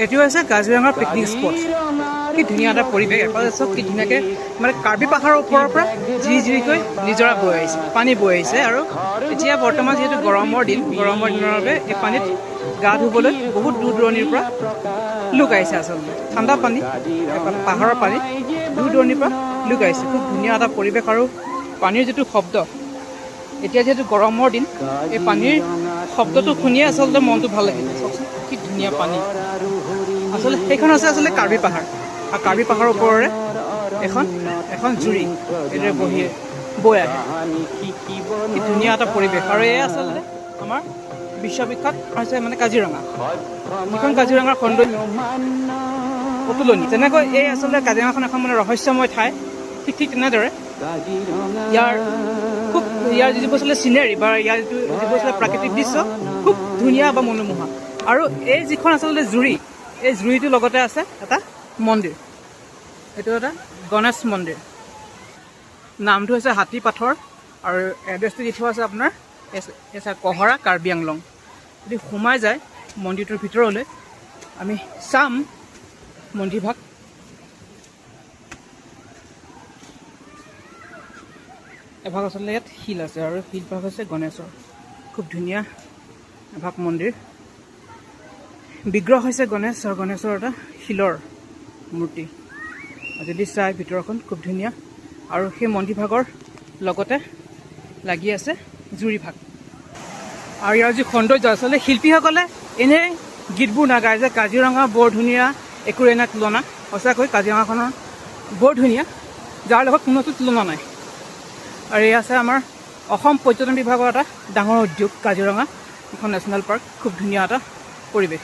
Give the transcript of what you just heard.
এইটো হৈছে কাজিৰঙাৰ পিকনিক স্পট। কি ধুনীয়া এটা পৰিৱেশ, এফালে চব কি ধুনীয়াকৈ মানে কাৰ্বি পাহাৰৰ ওপৰৰ পৰা জিৰিকৈ নিজৰা বৈ আহিছে, পানী বৈ আহিছে। আৰু এতিয়া বৰ্তমান যিহেতু গৰমৰ দিনৰ বাবে এই পানীত গা ধুবলৈ বহুত দূৰ দূৰণিৰ পৰা লোক আহিছে। আচলতে ঠাণ্ডা পানী, এফালে পাহাৰৰ পানী দূৰ দূৰণিৰ পৰা লোক আহিছে। খুব ধুনীয়া এটা পৰিৱেশ আৰু পানীৰ যিটো শব্দ, এতিয়া যিহেতু গৰমৰ দিন, এই পানীৰ শব্দটো শুনিয়ে আচলতে মনটো ভাল লাগিছে। চাওকচোন কি ধুনীয়া পানী। আচলতে সেইখন আছে আচলতে কাৰ্বি পাহাৰ, আৰু কাৰ্বি পাহাৰৰ ওপৰৰে এখন জুৰি এইদৰে বৈ আহে। কি ধুনীয়া এটা পৰিৱেশ। আৰু এয়া আচলতে আমাৰ বিশ্ববিখ্যাত হৈছে মানে কাজিৰঙা, যিখন কাজিৰঙাৰ সৌন্দৰ্য অতুলনীয়। তেনেকৈ এই আচলতে কাজিৰঙাখন এখন মানে ৰহস্যময় ঠাই। ঠিক তেনেদৰে ইয়াৰ যিবোৰ আচলতে চিনেৰী বা ইয়াৰ যিবোৰ আচলতে প্ৰাকৃতিক দৃশ্য খুব ধুনীয়া বা মনোমোহা। আৰু এই যিখন আচলতে জুৰি, এই জুৰিটোৰ লগতে আছে এটা মন্দিৰ। এইটো এটা গণেশ মন্দিৰ, নামটো হৈছে হাতী পাথৰ, আৰু এড্ৰেছটো দি থোৱা আছে আপোনাৰ কহৰা কাৰ্বি আংলং। যদি সোমাই যায় মন্দিৰটোৰ ভিতৰলৈ, আমি চাম মন্দিৰভাগ। এভাগ আচলতে ইয়াত শিল আছে, আৰু শিলভাগ হৈছে গণেশৰ। খুব ধুনীয়া এভাগ মন্দিৰ। বিগ্ৰহ হৈছে গণেশ, আৰু গণেশৰ এটা শিলৰ মূৰ্তি। যদি চাই ভিতৰখন খুব ধুনীয়া। আৰু সেই মন্দিৰভাগৰ লগতে লাগি আছে জুৰিভাগ। আৰু ইয়াৰ যি সৌন্দৰ্য, আচলতে শিল্পীসকলে এনেই গীতবোৰ নাগায় যে কাজিৰঙা বৰ ধুনীয়া, একোৰে নাই তুলনা। সঁচাকৈ কাজিৰঙাখনৰ বৰ ধুনীয়া, যাৰ লগত কোনোটো তুলনা নাই। আৰু এই আছে আমাৰ অসম পৰ্যটন বিভাগৰ এটা ডাঙৰ উদ্যোগ কাজিৰঙা, এখন নেশ্যনেল পাৰ্ক। খুব ধুনীয়া এটা পৰিৱেশ।